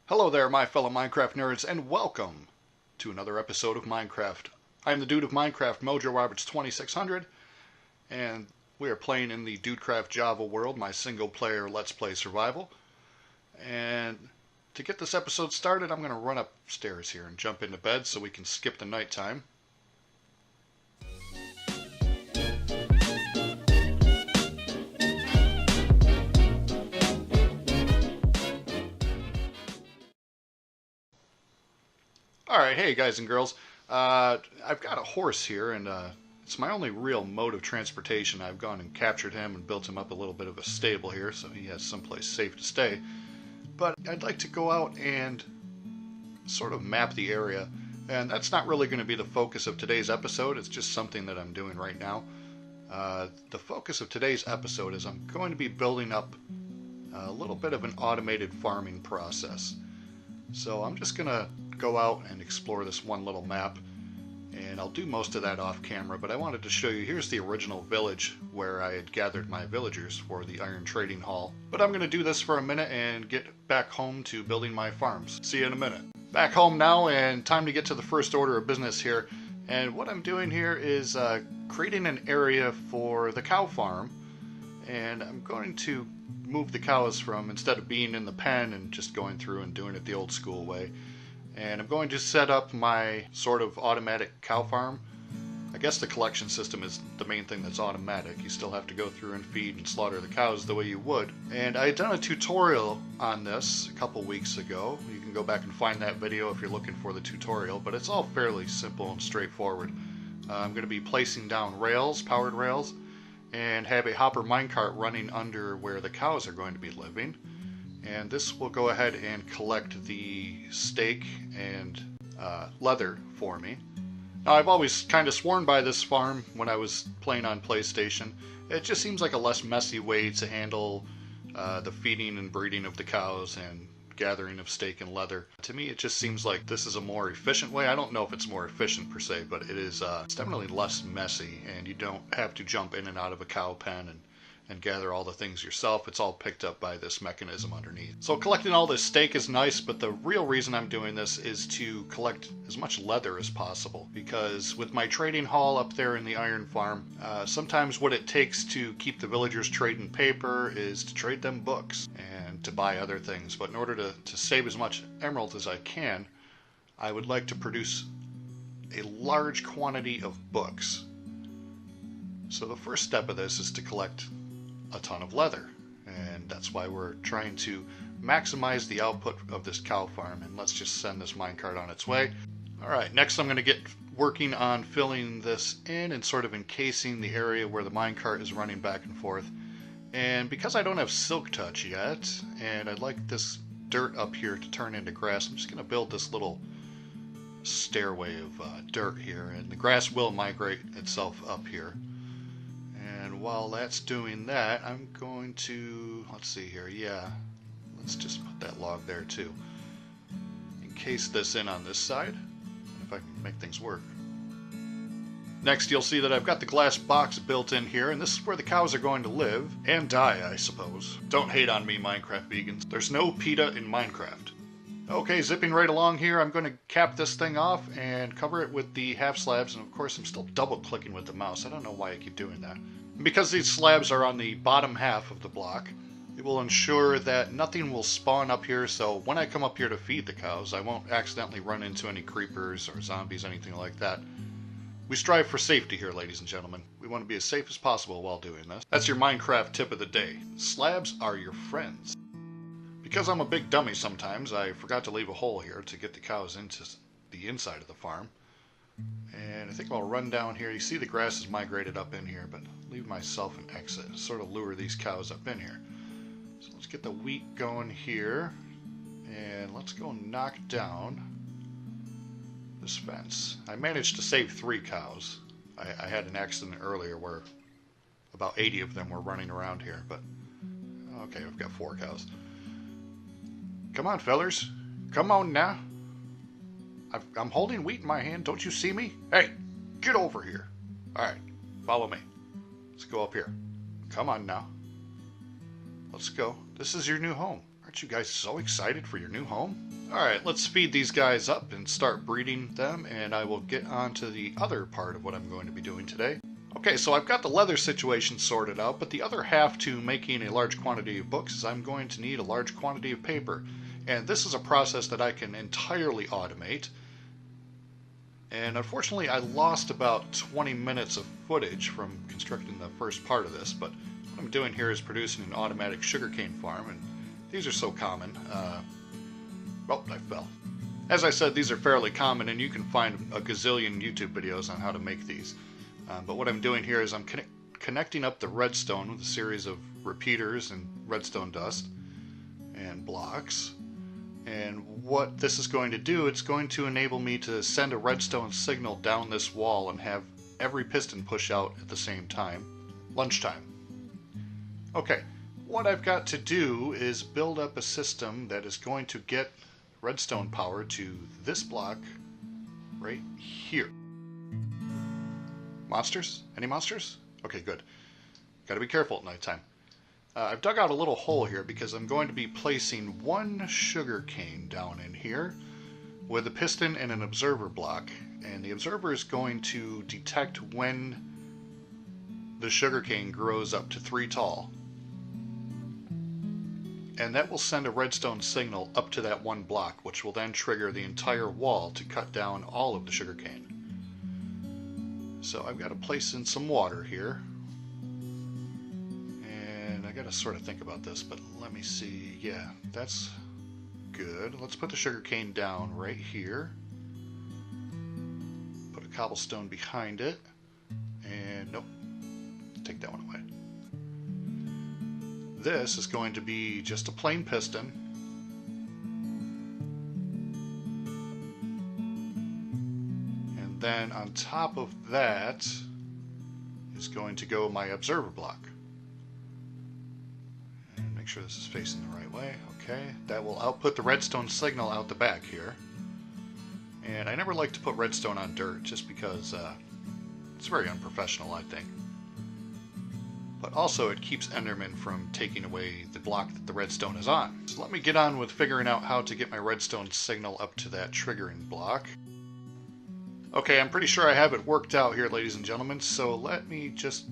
Hello there, my fellow Minecraft nerds, and welcome to another episode of Minecraft. I'm the dude of Minecraft, Mojo Roberts 2600, and we are playing in the Dudecraft Java world, my single-player Let's Play survival. And to get this episode started, I'm going to run upstairs here and jump into bed so we can skip the nighttime. Alright, hey guys and girls. I've got a horse here, and it's my only real mode of transportation. I've gone and captured him and built him up a little bit of a stable here so he has someplace safe to stay. But I'd like to go out and sort of map the area, and that's not really going to be the focus of today's episode. It's just something that I'm doing right now. The focus of today's episode is I'm going to be building up a little bit of an automated farming process. So I'm just going to go out and explore this one little map, and I'll do most of that off camera, but I wanted to show you, here's the original village where I had gathered my villagers for the iron trading hall. But I'm going to do this for a minute and get back home to building my farms. See you in a minute. Back home now, and time to get to the first order of business here. And what I'm doing here is creating an area for the cow farm, and I'm going to move the cows from, instead of being in the pen and just going through and doing it the old school way, and I'm going to set up my sort of automatic cow farm. I guess the collection system is the main thing that's automatic. You still have to go through and feed and slaughter the cows the way you would. And I had done a tutorial on this a couple weeks ago. You can go back and find that video if you're looking for the tutorial, but it's all fairly simple and straightforward. I'm going to be placing down rails, powered rails, and have a hopper minecart running under where the cows are going to be living. And this will go ahead and collect the steak and leather for me. Now, I've always kind of sworn by this farm when I was playing on PlayStation. It just seems like a less messy way to handle the feeding and breeding of the cows and gathering of steak and leather. To me, it just seems like this is a more efficient way. I don't know if it's more efficient per se, but it is it's definitely less messy, and you don't have to jump in and out of a cow pen and gather all the things yourself. It's all picked up by this mechanism underneath. So collecting all this steak is nice, but the real reason I'm doing this is to collect as much leather as possible, because with my trading hall up there in the iron farm, sometimes what it takes to keep the villagers trading paper is to trade them books and to buy other things. But in order to save as much emeralds as I can, I would like to produce a large quantity of books. So the first step of this is to collect a ton of leather, and that's why we're trying to maximize the output of this cow farm. And let's just send this minecart on its way. Alright, next I'm going to get working on filling this in and sort of encasing the area where the minecart is running back and forth. And because I don't have silk touch yet, and I'd like this dirt up here to turn into grass, I'm just going to build this little stairway of dirt here, and the grass will migrate itself up here. And while that's doing that, I'm going to, let's see here, yeah, let's just put that log there too. Encase this in on this side, if I can make things work. Next, you'll see that I've got the glass box built in here, and this is where the cows are going to live, and die, I suppose. Don't hate on me, Minecraft vegans. There's no PETA in Minecraft. Okay, zipping right along here, I'm going to cap this thing off and cover it with the half slabs, and of course I'm still double clicking with the mouse. I don't know why I keep doing that. And because these slabs are on the bottom half of the block, it will ensure that nothing will spawn up here, so when I come up here to feed the cows, I won't accidentally run into any creepers or zombies, anything like that. We strive for safety here, ladies and gentlemen. We want to be as safe as possible while doing this. That's your Minecraft tip of the day. Slabs are your friends. Because I'm a big dummy sometimes, I forgot to leave a hole here to get the cows into the inside of the farm. And I think I'll run down here. You see the grass is migrated up in here, but leave myself an exit. Sort of lure these cows up in here. So let's get the wheat going here. And let's go knock down this fence. I managed to save 3 cows. I had an accident earlier where about 80 of them were running around here, but okay, I've got 4 cows. Come on, fellers. Come on now. I'm holding wheat in my hand. Don't you see me? Hey, get over here. Alright, follow me. Let's go up here. Come on now. Let's go. This is your new home. Aren't Aren't you guys so excited for your new home? Alright, let's feed these guys up and start breeding them, and I will get on to the other part of what I'm going to be doing today. Okay, so I've got the leather situation sorted out, but the other half to making a large quantity of books is I'm going to need a large quantity of paper. And this is a process that I can entirely automate. And unfortunately, I lost about 20 minutes of footage from constructing the first part of this, but what I'm doing here is producing an automatic sugarcane farm, and these are so common. Oh, I fell. As I said, these are fairly common, and you can find a gazillion YouTube videos on how to make these. But what I'm doing here is I'm connecting up the redstone with a series of repeaters and redstone dust and blocks. And what this is going to do, it's going to enable me to send a redstone signal down this wall and have every piston push out at the same time. Lunchtime. Okay, what I've got to do is build up a system that is going to get redstone power to this block right here. Monsters? Any monsters? Okay, good. Gotta be careful at nighttime. I've dug out a little hole here because I'm going to be placing one sugar cane down in here with a piston and an observer block. And the observer is going to detect when the sugar cane grows up to 3 tall. And that will send a redstone signal up to that one block, which will then trigger the entire wall to cut down all of the sugar cane. So I've got to place in some water here. And I got to sort of think about this, but let me see. Yeah, that's good. Let's put the sugar cane down right here. Put a cobblestone behind it. And nope, take that one away. This is going to be just a plain piston. And then on top of that is going to go my observer block. And make sure this is facing the right way. Okay, that will output the redstone signal out the back here. And I never like to put redstone on dirt just because it's very unprofessional, I think. But also it keeps Enderman from taking away the block that the redstone is on. So let me get on with figuring out how to get my redstone signal up to that triggering block. Okay, I'm pretty sure I have it worked out here, ladies and gentlemen, so let me just...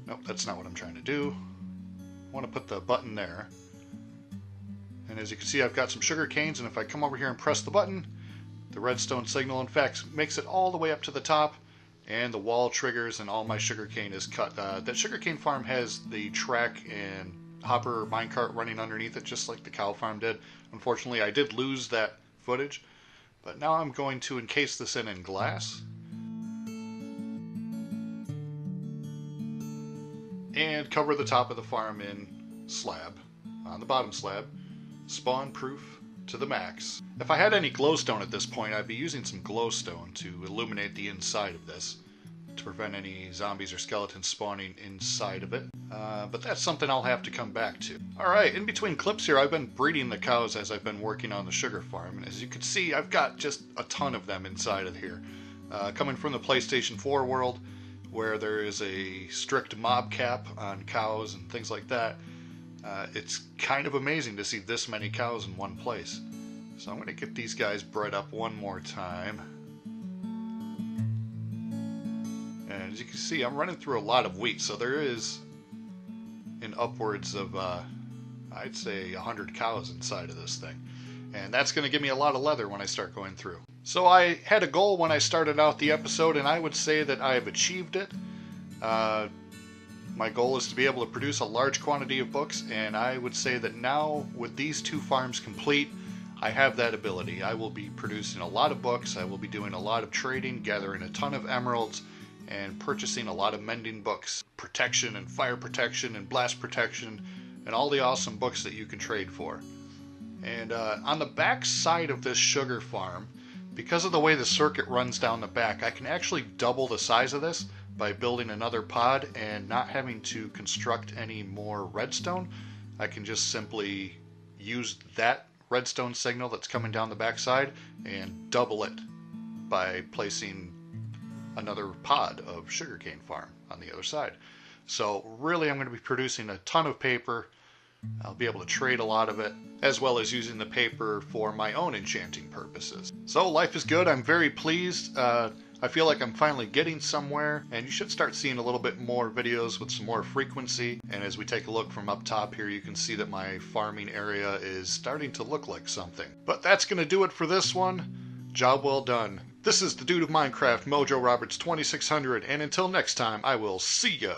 Nope, that's not what I'm trying to do. I want to put the button there. And as you can see, I've got some sugar canes, and if I come over here and press the button, the redstone signal, in fact, makes it all the way up to the top, and the wall triggers, and all my sugarcane is cut. That sugarcane farm has the track and hopper minecart running underneath it, just like the cow farm did. Unfortunately, I did lose that footage, but now I'm going to encase this in glass. And cover the top of the farm in slab, on the bottom slab, spawn proof to the max. If I had any glowstone at this point, I'd be using some glowstone to illuminate the inside of this to prevent any zombies or skeletons spawning inside of it. But that's something I'll have to come back to. Alright, in between clips here, I've been breeding the cows as I've been working on the sugar farm. And as you can see, I've got just a ton of them inside of here. Coming from the PlayStation 4 world, where there is a strict mob cap on cows and things like that, it's kind of amazing to see this many cows in one place. So I'm going to get these guys bred up one more time. And as you can see, I'm running through a lot of wheat, so there is in upwards of, I'd say, 100 cows inside of this thing. And that's going to give me a lot of leather when I start going through. So I had a goal when I started out the episode, and I would say that I have achieved it. My goal is to be able to produce a large quantity of books, and I would say that now, with these 2 farms complete, I have that ability. I will be producing a lot of books, I will be doing a lot of trading, gathering a ton of emeralds, and purchasing a lot of mending books, protection and fire protection and blast protection, and all the awesome books that you can trade for. And on the back side of this sugar farm, because of the way the circuit runs down the back, I can actually double the size of this by building another pod and not having to construct any more redstone. I can just simply use that redstone signal that's coming down the backside and double it by placing another pod of sugarcane farm on the other side. So really I'm going to be producing a ton of paper I'll be able to trade a lot of it, as well as using the paper for my own enchanting purposes. So life is good. I'm very pleased. I feel like I'm finally getting somewhere, and you should start seeing a little bit more videos with some more frequency. And as we take a look from up top here, you can see that my farming area is starting to look like something. But that's going to do it for this one. Job well done. This is the Dude of Minecraft, Mojo Roberts 2600, and until next time, I will see ya!